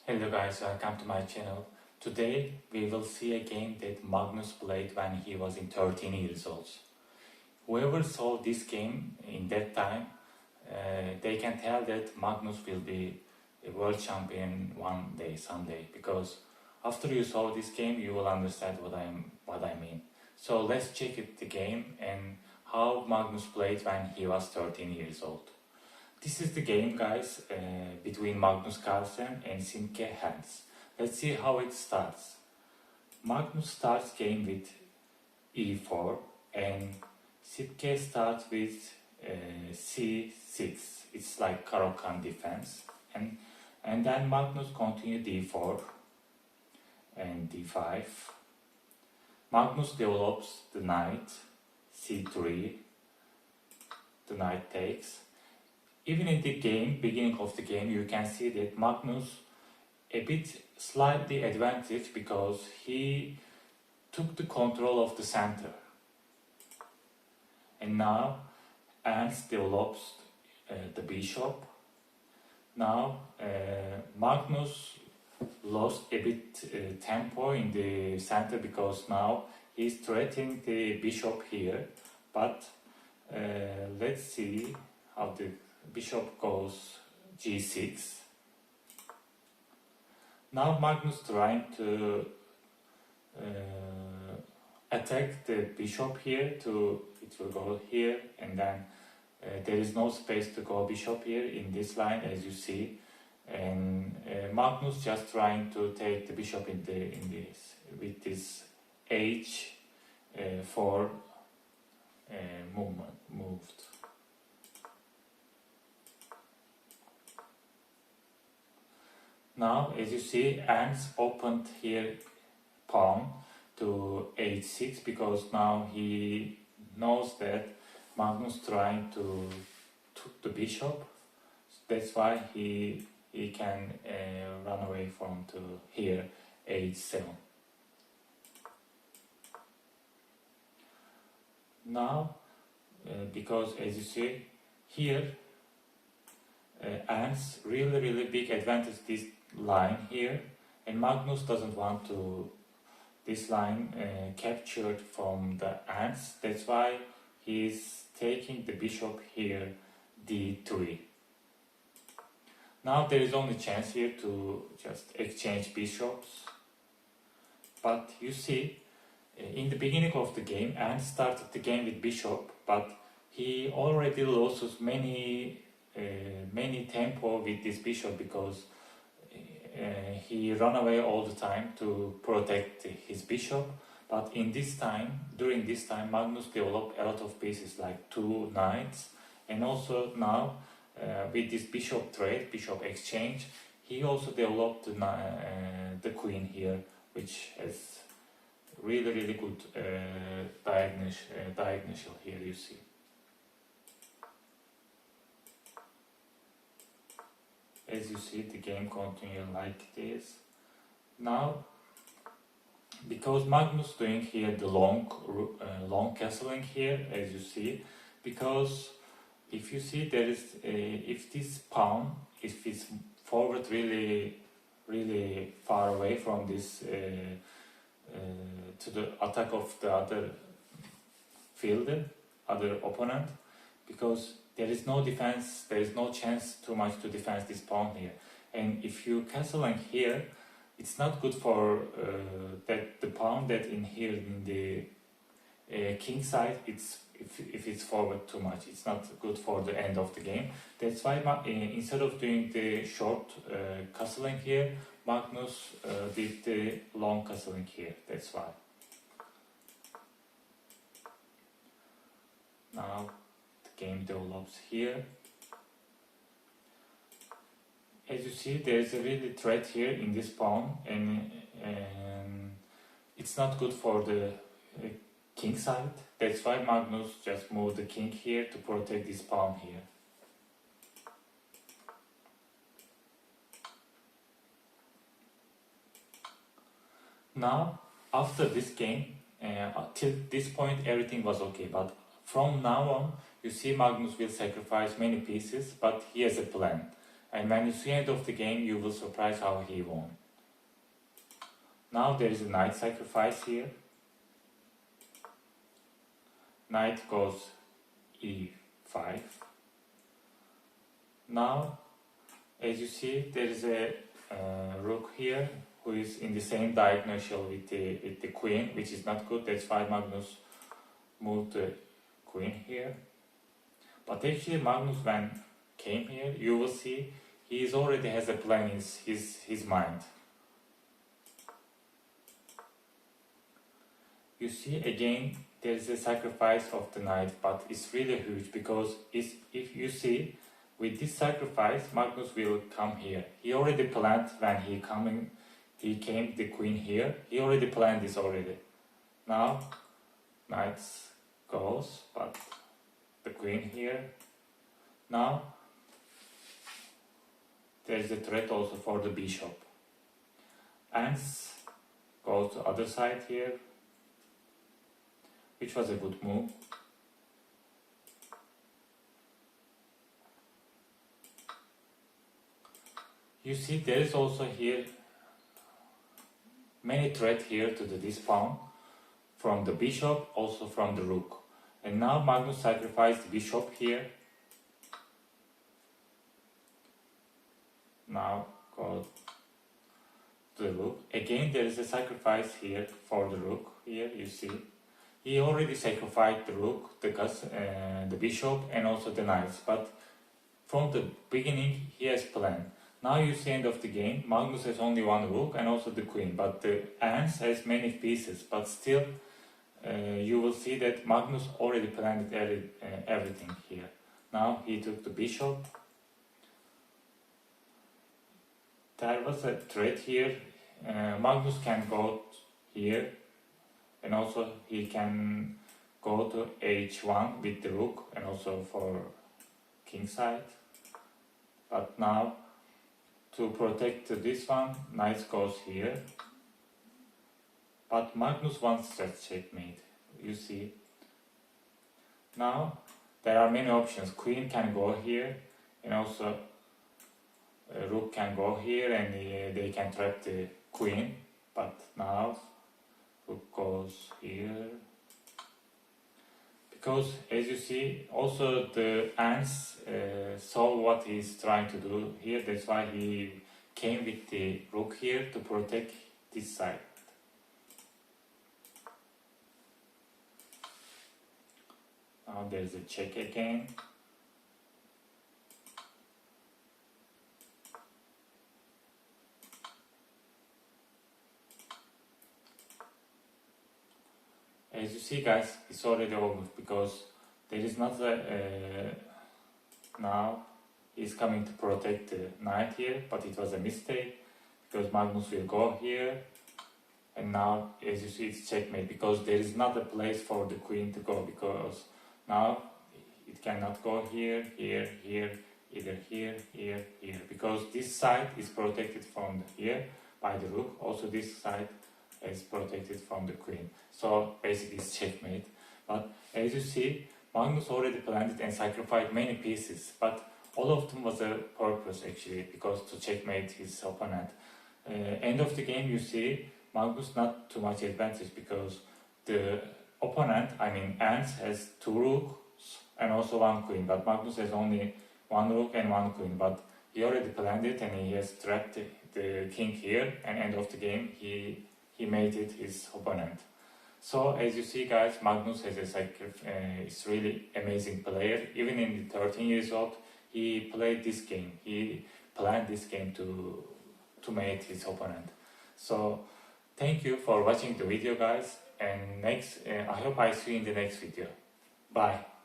Hello guys, welcome to my channel. Today we will see a game that Magnus played when he was in 13 years old. Whoever saw this game in that time, they can tell that Magnus will be a world champion one day, someday, because after you saw this game you will understand what I mean. So let's check the game and how Magnus played when he was 13 years old. This is the game, guys, between Magnus Carlsen and Simke Hans. Let's see how it starts. Magnus starts game with e4 and Simke starts with c6. It's like Caro-Kann defense. And then Magnus continues d4 and d5. Magnus develops the knight, c3. The knight takes. Even in the game, beginning of the game, you can see that Magnus a bit slightly advantage because he took the control of the center. And now Ernst develops the bishop. Now Magnus lost a bit tempo in the center because now he's threatening the bishop here. But let's see how the bishop goes g6. Now Magnus trying to attack the bishop here. It will go here, and then there is no space to go bishop here in this line, as you see. And Magnus just trying to take the bishop in this with this h4 moved. Now, as you see, Ernst opened here pawn to h6 because now he knows that Magnus trying to took the bishop. That's why he can run away from to here h7. Now, because as you see here, Ernst really big advantage this line here, and Magnus doesn't want to this line captured from the Ernst. That's why he's taking the bishop here d3. Now there is only chance here to just exchange bishops, but you see in the beginning of the game Ernst started the game with bishop, but he already loses many tempo with this bishop because he run away all the time to protect his bishop. But during this time, Magnus developed a lot of pieces like two knights, and also now with this bishop trade, bishop exchange, he also developed the queen here, which has really good diagonal here, you see. As you see, the game continues like this. Now, because Magnus doing here the long castling here, as you see, because if you see there is if this pawn, if it's forward really far away from this to the attack of the other fielder, other opponent, because there is no defense, there is no chance too much to defend this pawn here. And if you castling here, it's not good for that the pawn that in here in the king side, if it's forward too much, it's not good for the end of the game. That's why instead of doing the short castling here, Magnus did the long castling here. That's why. Now game develops here. As you see, there is a really threat here in this pawn, and it's not good for the king side. That's why Magnus just moved the king here to protect this pawn here. Now, after this game, till this point everything was okay, but from now on, you see Magnus will sacrifice many pieces, but he has a plan. And when you see end of the game, you will surprise how he won. Now there is a knight sacrifice here. Knight goes e5. Now, as you see, there is a rook here who is in the same diagonal with the queen, which is not good. That's why Magnus moved the queen here. But actually, Magnus, when came here, you will see he already has a plan in his mind. You see again, there is a sacrifice of the knight, but it's really huge because if you see, with this sacrifice, Magnus will come here. He already planned when he came the queen here. He already planned this already. Now, knight goes, but the queen here. Now, there is a threat also for the bishop. Ants goes to other side here, which was a good move. You see, there is also here many threats here to this pawn from the bishop, also from the rook. And now Magnus sacrificed the bishop here. Now go to the rook. Again, there is a sacrifice here for the rook. Here you see, he already sacrificed the rook, the bishop, and also the knights. But from the beginning, he has planned. Now you see end of the game, Magnus has only one rook and also the queen, but the Ants has many pieces, but still you will see that Magnus already planned everything here. Now he took the bishop. There was a threat here. Magnus can go here, and also he can go to h1 with the rook and also for king side. But now, to protect this one, knight goes here. But Magnus wants that checkmate, you see. Now, there are many options. Queen can go here, and also rook can go here, and they can trap the queen. But now, rook goes here. Because, as you see, also the Ants saw what he's trying to do here. That's why he came with the rook here to protect this side. Now there's a check again. As you see, guys, it's already over because there is not a now he's coming to protect the knight here, but it was a mistake because Magnus will go here, and now as you see it's checkmate because there is not a place for the queen to go, because now it cannot go here, here, here, either here, here, here, because this side is protected from here by the rook. Also this side is protected from the queen. So basically it's checkmate. But as you see, Magnus already planned it and sacrificed many pieces, but all of them was a purpose actually, because to checkmate his opponent. End of the game, you see Magnus not too much advantage because the opponent, I mean Ants, has two rooks and also one queen, but Magnus has only one rook and one queen. But he already planned it and he has trapped the king here, and end of the game he made it his opponent. So as you see, guys, Magnus has is really amazing player. Even in the 13 years old, he played this game. He planned this game to make his opponent. So thank you for watching the video, guys. And I hope I see you in the next video. Bye.